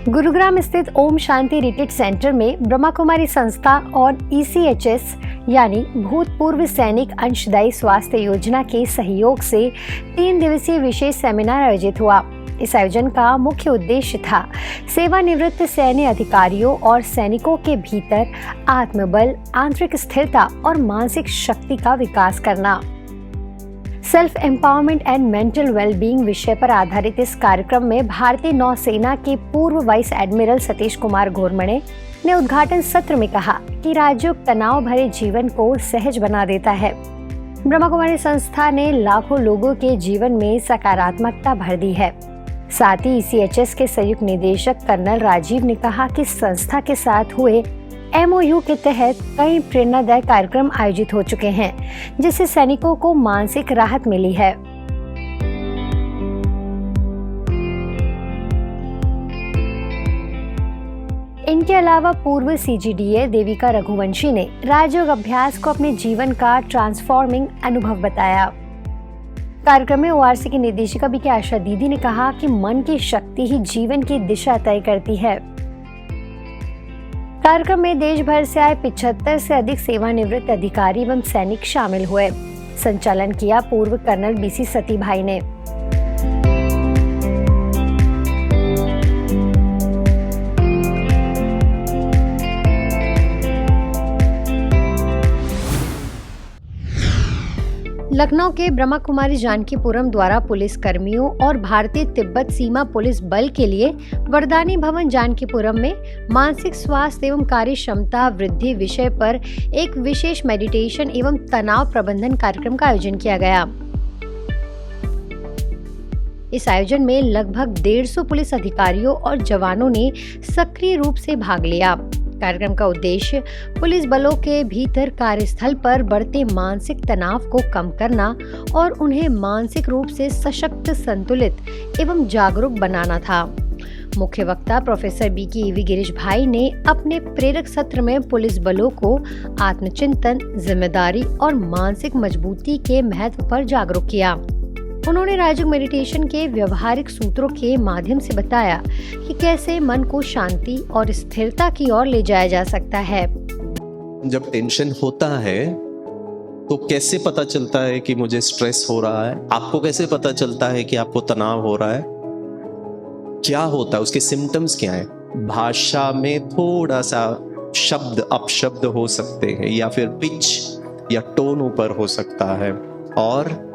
गुरुग्राम स्थित Om Shanti retreat centre में ब्रह्मा कुमारी संस्था और ECHS यानी भूतपूर्व सैनिक अंशदायी स्वास्थ्य योजना के सहयोग से 3 दिवसीय विशेष सेमिनार आयोजित हुआ। इस आयोजन का मुख्य उद्देश्य था सेवानिवृत्त सैन्य अधिकारियों और सैनिकों के भीतर आत्मबल, आंतरिक स्थिरता और मानसिक शक्ति का विकास करना। Self empowerment and mental wellbeing विषय पर आधारित इस कार्यक्रम में भारतीय नौसेना के पूर्व वाइस एडमिरल सतीश कुमार घोरमड़े ने उद्घाटन सत्र में कहा कि राजयोग तनाव भरे जीवन को सहज बना देता है। ब्रह्मा कुमारी संस्था ने लाखों लोगों के जीवन में सकारात्मकता भर दी है। साथ ही ECHS के संयुक्त निदेशक कर्नल राजीव ने कहा कि संस्था के साथ हुए MOU के तहत कई प्रेरणादायक कार्यक्रम आयोजित हो चुके हैं, जिससे सैनिकों को मानसिक राहत मिली है। इनके अलावा पूर्व CGDA देविका रघुवंशी ने राजयोग अभ्यास को अपने जीवन का ट्रांसफॉर्मिंग अनुभव बताया। कार्यक्रम में ORC की निदेशिका BK आशा दीदी ने कहा कि मन की शक्ति ही जीवन की दिशा तय करती है। कार्यक्रम में देश भर से आए 75 से अधिक सेवानिवृत्त अधिकारी एवं सैनिक शामिल हुए। संचालन किया पूर्व कर्नल BC सती भाई ने। लखनऊ के ब्रह्मा कुमारी जानकीपुरम द्वारा पुलिस कर्मियों और भारतीय तिब्बत सीमा पुलिस बल के लिए वरदानी भवन जानकीपुरम में मानसिक स्वास्थ्य एवं कार्य क्षमता वृद्धि विषय पर एक विशेष मेडिटेशन एवं तनाव प्रबंधन कार्यक्रम का आयोजन किया गया। इस आयोजन में लगभग 150 पुलिस अधिकारियों और जवानों ने सक्रिय रूप से भाग लिया। कार्यक्रम का उद्देश्य पुलिस बलों के भीतर कार्यस्थल पर बढ़ते मानसिक तनाव को कम करना और उन्हें मानसिक रूप से सशक्त, संतुलित एवं जागरूक बनाना था। मुख्य वक्ता प्रोफेसर BK EV गिरीश भाई ने अपने प्रेरक सत्र में पुलिस बलों को आत्मचिंतन, जिम्मेदारी और मानसिक मजबूती के महत्व पर जागरूक किया। उन्होंने राजयोग मेडिटेशन के व्यवहारिक सूत्रों के माध्यम से बताया कि कैसे मन को शांति और स्थिरता की ओर ले जाया जा सकता है। जब टेंशन होता है तो कैसे पता चलता है कि मुझे स्ट्रेस हो रहा है? आपको कैसे पता चलता है कि आपको तनाव हो रहा है? क्या होता है, उसके सिम्टम्स क्या है? भाषा में थोड़ा सा शब्द अपशब्द हो सकते हैं या फिर पिच या टोन ऊपर हो सकता है और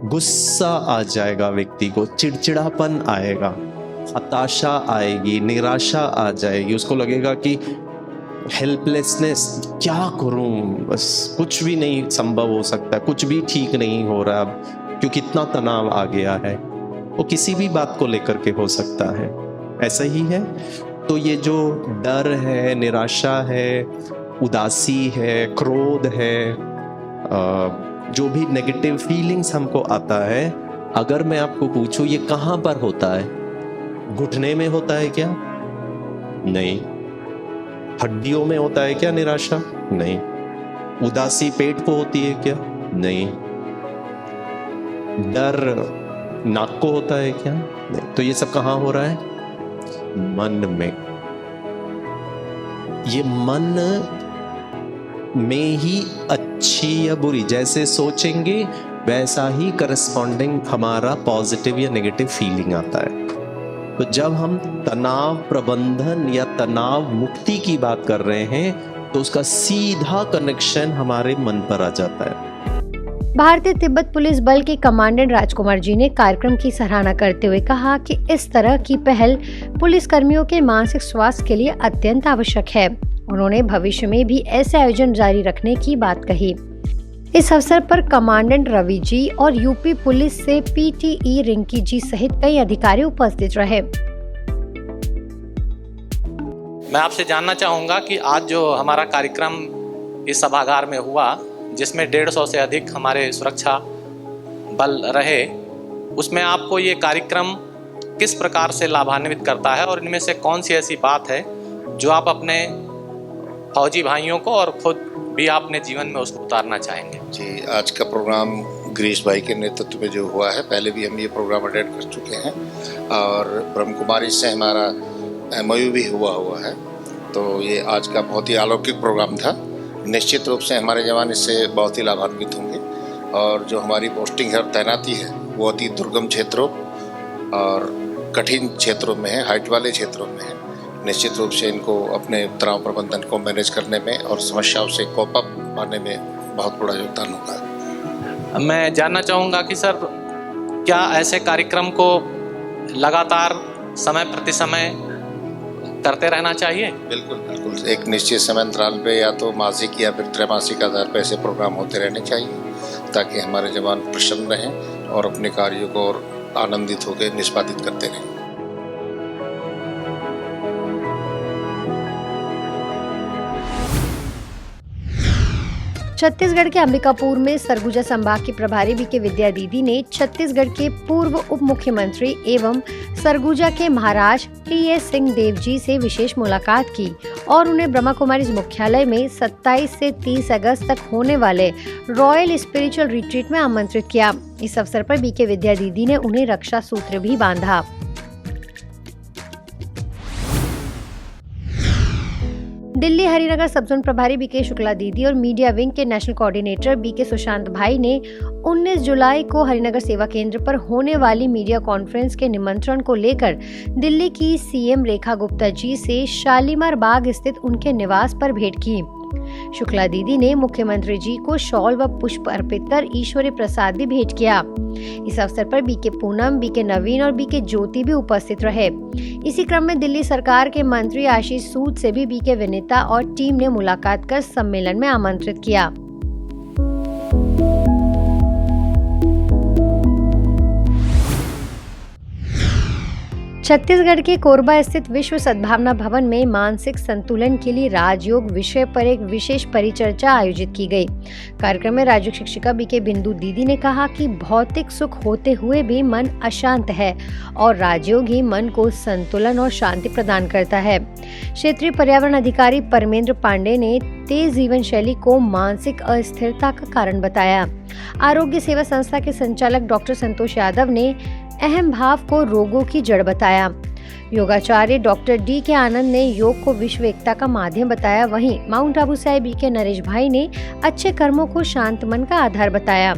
गुस्सा आ जाएगा, व्यक्ति को चिड़चिड़ापन आएगा, हताशा आएगी, निराशा आ जाएगी, उसको लगेगा कि हेल्पलेसनेस, क्या करूं, बस कुछ भी नहीं संभव हो सकता, कुछ भी ठीक नहीं हो रहा अब क्योंकि इतना तनाव आ गया है। वो किसी भी बात को लेकर के हो सकता है, ऐसा ही है। तो ये जो डर है, निराशा है, उदासी है, क्रोध है, जो भी नेगेटिव फीलिंग्स हमको आता है, अगर मैं आपको पूछूं ये कहां पर होता है? घुटने में होता है क्या? नहीं। हड्डियों में होता है क्या निराशा? नहीं। उदासी पेट को होती है क्या? नहीं। डर नाक को होता है क्या? नहीं। तो ये सब कहां हो रहा है? मन में। ये मन में ही अच्छी या बुरी जैसे सोचेंगे वैसा ही करस्पॉन्डिंग हमारा पॉजिटिव या नेगेटिव फीलिंग आता है। तो जब हम तनाव प्रबंधन या तनाव मुक्ति की बात कर रहे हैं तो उसका सीधा कनेक्शन हमारे मन पर आ जाता है। भारतीय तिब्बत पुलिस बल के कमांडेंट राजकुमार जी ने कार्यक्रम की सराहना करते हुए कहा कि इस तरह की पहल पुलिस कर्मियों के मानसिक स्वास्थ्य के लिए अत्यंत आवश्यक है। उन्होंने भविष्य में भी ऐसे आयोजन जारी रखने की बात कही। इस अवसर पर कमांडेंट रवि जी और यूपी पुलिस से PTE रिंकी जी सहित कई अधिकारी उपस्थित रहे। मैं आपसे जानना चाहूँगा कि आज जो हमारा कार्यक्रम इस सभागार में हुआ, जिसमें 150 से अधिक हमारे सुरक्षा बल रहे, उसमें आपको ये कार्यक्रम किस प्रकार से लाभान्वित करता है और इनमें से कौन सी ऐसी बात है जो आप अपने फौजी भाइयों को और खुद भी अपने जीवन में उसको उतारना चाहेंगे? जी, आज का प्रोग्राम गिरीश भाई के नेतृत्व में जो हुआ है, पहले भी हम ये प्रोग्राम अटेंड कर चुके हैं और ब्रह्म कुमारी से हमारा MOU भी हुआ है। तो ये आज का बहुत ही अलौकिक प्रोग्राम था। निश्चित रूप से हमारे जवान इससे बहुत ही लाभान्वित होंगे और जो हमारी पोस्टिंग है और तैनाती है वो अति दुर्गम क्षेत्रों और कठिन क्षेत्रों में है, हाइट वाले क्षेत्रों में है। निश्चित रूप से इनको अपने तनाव प्रबंधन को मैनेज करने में और समस्याओं से कोप अप पाने में बहुत बड़ा योगदान होगा। मैं जानना चाहूँगा कि सर क्या ऐसे कार्यक्रम को लगातार समय प्रति समय करते रहना चाहिए? बिल्कुल बिल्कुल, एक निश्चित समय अंतराल पे या तो मासिक या फिर त्रैमासिक आधार पर ऐसे प्रोग्राम होते रहने चाहिए ताकि हमारे जवान प्रसन्न रहें और अपने कार्यों को और आनंदित होकर निष्पादित करते रहें। छत्तीसगढ़ के अंबिकापुर में सरगुजा संभाग की प्रभारी बीके विद्या दीदी ने छत्तीसगढ़ के पूर्व उप मुख्यमंत्री एवं सरगुजा के महाराज TS सिंह देव जी से विशेष मुलाकात की और उन्हें ब्रह्मा कुमारी मुख्यालय में 27 से 30 अगस्त तक होने वाले रॉयल स्पिरिचुअल रिट्रीट में आमंत्रित किया। इस अवसर पर बीके विद्या दीदी ने उन्हें रक्षा सूत्र भी बांधा। दिल्ली हरिनगर सब जोन प्रभारी बीके शुक्ला दीदी और मीडिया विंग के नेशनल कोऑर्डिनेटर बीके सुशांत भाई ने 19 जुलाई को हरिनगर सेवा केंद्र पर होने वाली मीडिया कॉन्फ्रेंस के निमंत्रण को लेकर दिल्ली की CM रेखा गुप्ता जी से शालीमार बाग स्थित उनके निवास पर भेंट की। शुक्ला दीदी ने मुख्यमंत्री जी को शॉल व पुष्प अर्पित कर ईश्वरी प्रसाद भी भेंट किया। इस अवसर पर बीके पूनम, बीके नवीन और बीके ज्योति भी उपस्थित रहे। इसी क्रम में दिल्ली सरकार के मंत्री आशीष सूद से भी बीके विनीता और टीम ने मुलाकात कर सम्मेलन में आमंत्रित किया। छत्तीसगढ़ के कोरबा स्थित विश्व सद्भावना भवन में मानसिक संतुलन के लिए राजयोग विषय पर एक विशेष परिचर्चा आयोजित की गई। कार्यक्रम में राजयोग शिक्षिका बीके बिंदु दीदी ने कहा कि भौतिक सुख होते हुए भी मन अशांत है और राजयोग ही मन को संतुलन और शांति प्रदान करता है। क्षेत्रीय पर्यावरण अधिकारी परमेंद्र पांडे ने तेज जीवन शैली को मानसिक अस्थिरता का कारण बताया। आरोग्य सेवा संस्था के संचालक डॉक्टर संतोष यादव ने अहम भाव को रोगों की जड़ बताया। योगाचार्य डॉक्टर D के आनंद ने योग को विश्व एकता का माध्यम बताया। वहीं माउंट आबू से बीके नरेश भाई ने अच्छे कर्मों को शांत मन का आधार बताया।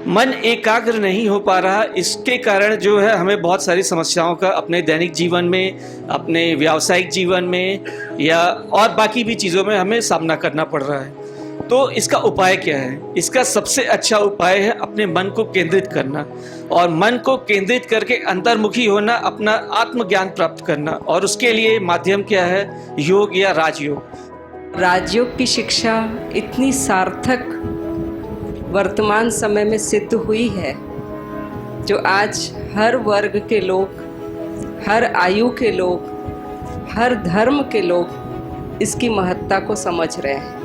मन एकाग्र नहीं हो पा रहा, इसके कारण जो है हमें बहुत सारी समस्याओं का अपने दैनिक जीवन में, अपने व्यावसायिक जीवन में या और बाकी भी चीज़ों में हमें सामना करना पड़ रहा है। तो इसका उपाय क्या है? इसका सबसे अच्छा उपाय है अपने मन को केंद्रित करना और मन को केंद्रित करके अंतर्मुखी होना, अपना आत्मज्ञान प्राप्त करना। और उसके लिए माध्यम क्या है? योग या राजयोग। राजयोग की शिक्षा इतनी सार्थक वर्तमान समय में सिद्ध हुई है जो आज हर वर्ग के लोग, हर आयु के लोग, हर धर्म के लोग इसकी महत्ता को समझ रहे हैं।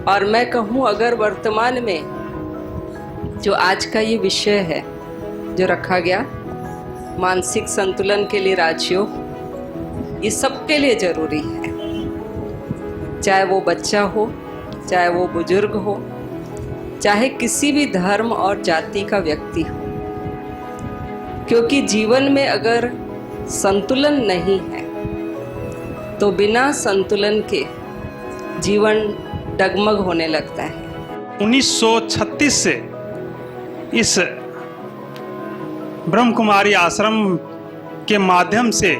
और मैं कहूँ अगर वर्तमान में जो आज का ये विषय है जो रखा गया, मानसिक संतुलन के लिए राजयोग, ये सबके लिए ज़रूरी है। चाहे वो बच्चा हो, चाहे वो बुजुर्ग हो, चाहे किसी भी धर्म और जाति का व्यक्ति हो, क्योंकि जीवन में अगर संतुलन नहीं है तो बिना संतुलन के जीवन डगमग होने लगता है। 1936 से इस ब्रह्म कुमारी आश्रम के माध्यम से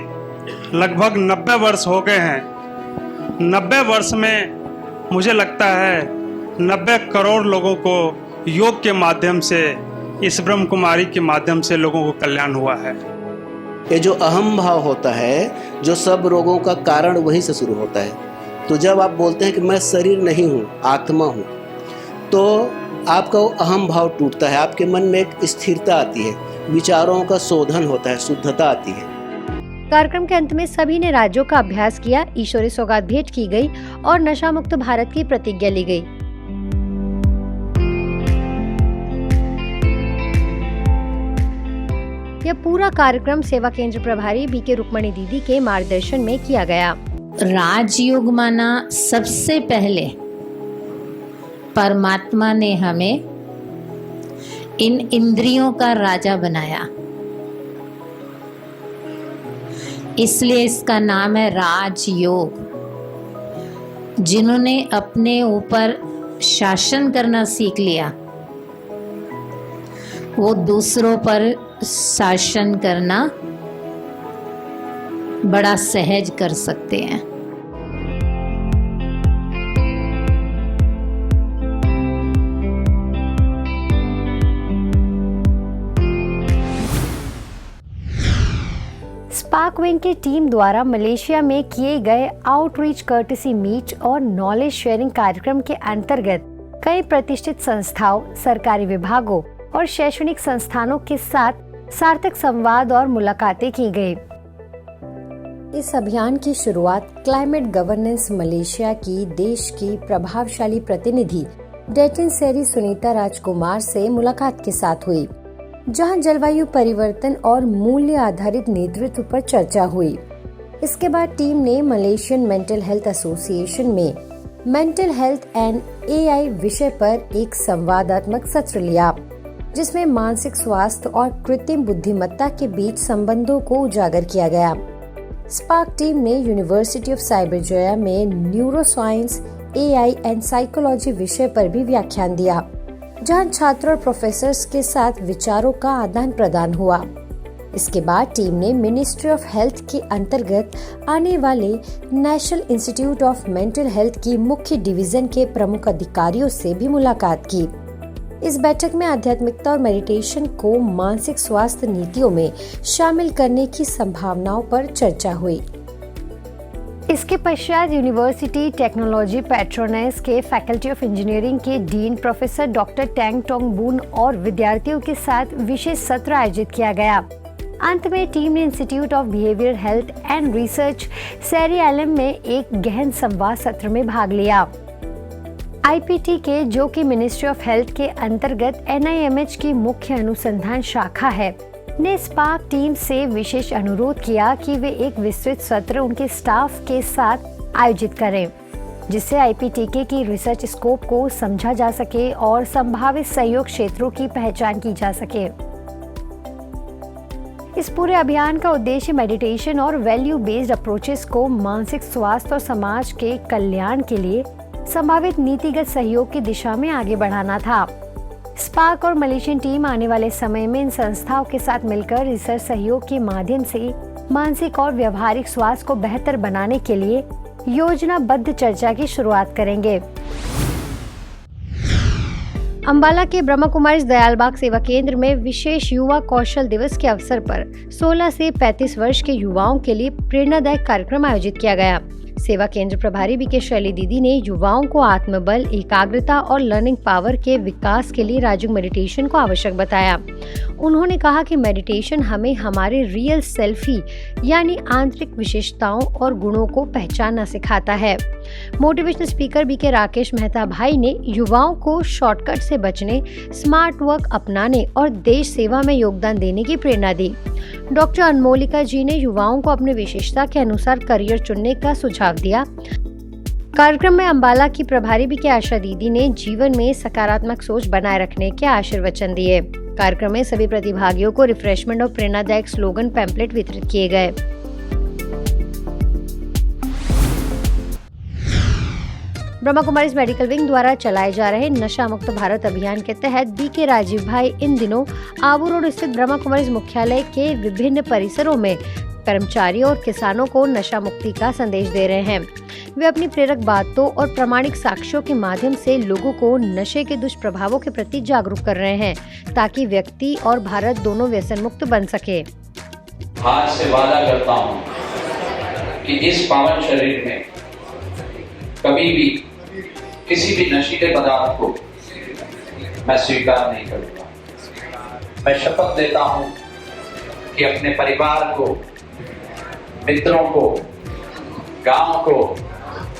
लगभग 90 वर्ष हो गए हैं। 90 वर्ष में मुझे लगता है 90 करोड़ लोगों को योग के माध्यम से, इस ब्रह्म कुमारी के माध्यम से लोगों को कल्याण हुआ है। ये जो अहम भाव होता है, जो सब रोगों का कारण वहीं से शुरू होता है। तो जब आप बोलते हैं कि मैं शरीर नहीं हूँ, आत्मा हूँ, तो आपका वो अहम भाव टूटता है, आपके मन में एक स्थिरता आती है, विचारों का शोधन होता है, शुद्धता आती है। कार्यक्रम के अंत में सभी ने राज्यों का अभ्यास किया, ईश्वरी सौगात भेंट की गई और नशा मुक्त भारत की प्रतिज्ञा ली गई। यह पूरा कार्यक्रम सेवा केंद्र प्रभारी बीके रुक्मणी दीदी के मार्गदर्शन में किया गया। राजयोग माना सबसे पहले परमात्मा ने हमें इन इंद्रियों का राजा बनाया, इसलिए इसका नाम है राजयोग। जिन्होंने अपने ऊपर शासन करना सीख लिया, वो दूसरों पर शासन करना बड़ा सहज कर सकते हैं। स्पार्क विंग की टीम द्वारा मलेशिया में किए गए आउटरीच कर्टेसी मीट और नॉलेज शेयरिंग कार्यक्रम के अंतर्गत कई प्रतिष्ठित संस्थाओं, सरकारी विभागों और शैक्षणिक संस्थानों के साथ सार्थक संवाद और मुलाकातें की गई। इस अभियान की शुरुआत क्लाइमेट गवर्नेंस मलेशिया की देश की प्रभावशाली प्रतिनिधि डेटिन सेरी सुनीता राजकुमार से मुलाकात के साथ हुई, जहां जलवायु परिवर्तन और मूल्य आधारित नेतृत्व पर चर्चा हुई। इसके बाद टीम ने मलेशियन मेंटल हेल्थ एसोसिएशन में मेंटल हेल्थ एंड एआई विषय पर एक संवादात्मक सत्र लिया, जिसमें मानसिक स्वास्थ्य और कृत्रिम बुद्धिमत्ता के बीच संबंधों को उजागर किया गया। स्पार्क टीम ने यूनिवर्सिटी ऑफ साइबरजोया में न्यूरोसाइंस, एआई एंड साइकोलॉजी विषय पर भी व्याख्यान दिया, जहां छात्रों और प्रोफेसर्स के साथ विचारों का आदान प्रदान हुआ। इसके बाद टीम ने मिनिस्ट्री ऑफ हेल्थ के अंतर्गत आने वाले national institute of mental health की मुख्य डिवीजन के प्रमुख अधिकारियों से भी मुलाकात की। इस बैठक में आध्यात्मिकता और मेडिटेशन को मानसिक स्वास्थ्य नीतियों में शामिल करने की संभावनाओं पर चर्चा हुई। इसके पश्चात यूनिवर्सिटी टेक्नोलॉजी पेट्रोनेस के फैकल्टी ऑफ इंजीनियरिंग के dean professor doctor Tang Tong बून और विद्यार्थियों के साथ विशेष सत्र आयोजित किया गया। अंत में टीम ने institute of behaviour health and research सेरी एलएम में एक गहन संवाद सत्र में भाग लिया। आईपीटी के, जो कि मिनिस्ट्री ऑफ हेल्थ के अंतर्गत एनआईएमएच की मुख्य अनुसंधान शाखा है, ने स्पार्क टीम से विशेष अनुरोध किया कि वे एक विस्तृत सत्र उनके स्टाफ के साथ आयोजित करें, जिससे आईपीटीके की रिसर्च स्कोप को समझा जा सके और संभावित सहयोग क्षेत्रों की पहचान की जा सके। इस पूरे अभियान का उद्देश्य मेडिटेशन और वैल्यू बेस्ड अप्रोचेस को मानसिक स्वास्थ्य और समाज के कल्याण के लिए संभावित नीतिगत सहयोग की दिशा में आगे बढ़ाना था। स्पार्क और मलेशियन टीम आने वाले समय में इन संस्थाओं के साथ मिलकर रिसर्च सहयोग के माध्यम से मानसिक और व्यवहारिक स्वास्थ्य को बेहतर बनाने के लिए योजनाबद्ध चर्चा की शुरुआत करेंगे। अंबाला के ब्रह्मा कुमारी दयालबाग सेवा केंद्र में विशेष युवा कौशल दिवस के अवसर पर 16 से 35 वर्ष के युवाओं के लिए प्रेरणादायक कार्यक्रम आयोजित किया गया। सेवा केंद्र प्रभारी बीके शैली दीदी ने युवाओं को आत्मबल, एकाग्रता और लर्निंग पावर के विकास के लिए राजयोग मेडिटेशन को आवश्यक बताया। उन्होंने कहा कि मेडिटेशन हमें हमारे रियल सेल्फी यानी आंतरिक विशेषताओं और गुणों को पहचानना सिखाता है। Motivational speaker BK Rakesh Mehta भाई ने युवाओं को शॉर्टकट से बचने, स्मार्ट वर्क अपनाने और देश सेवा में योगदान देने की प्रेरणा दी। डॉक्टर अनमोलिका जी ने युवाओं को अपनी विशेषता के अनुसार करियर चुनने का सुझाव दिया। कार्यक्रम में अंबाला की प्रभारी बीके आशा दीदी ने जीवन में सकारात्मक सोच बनाए रखने के आशीर्वचन दिए। कार्यक्रम में सभी प्रतिभागियों को रिफ्रेशमेंट और प्रेरणादायक स्लोगन पैम्पलेट वितरित किए गए। ब्रह्मा कुमारी मेडिकल विंग द्वारा चलाए जा रहे नशा मुक्त भारत अभियान के तहत बीके राजीव भाई इन दिनों आबू रोड स्थित ब्रह्मा कुमारी मुख्यालय के विभिन्न परिसरों में कर्मचारियों और किसानों को नशा मुक्ति का संदेश दे रहे हैं। वे अपनी प्रेरक बातों और प्रामाणिक साक्ष्यों के माध्यम से लोगों को नशे के दुष्प्रभावों के प्रति जागरूक कर रहे हैं, ताकि व्यक्ति और भारत दोनों व्यसन मुक्त बन सके। आज से वादा करता हूँ कि इस पावन शरीर में कभी भी किसी भी नशीले पदार्थ को मैं स्वीकार नहीं करूँगा। मैं शपथ लेता हूँ कि अपने परिवार को, मित्रों को, गांव को,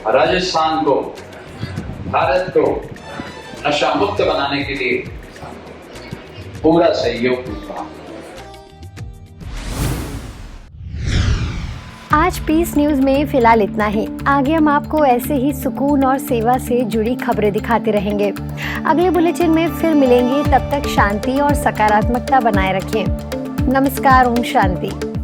राजस्थान को, भारत को नशा मुक्त बनाने के लिए पूरा सहयोग दूंगा। आज पीस न्यूज में फिलहाल इतना ही। आगे हम आपको ऐसे ही सुकून और सेवा से जुड़ी खबरें दिखाते रहेंगे। अगले बुलेटिन में फिर मिलेंगे, तब तक शांति और सकारात्मकता बनाए रखें। नमस्कार, ओम शांति।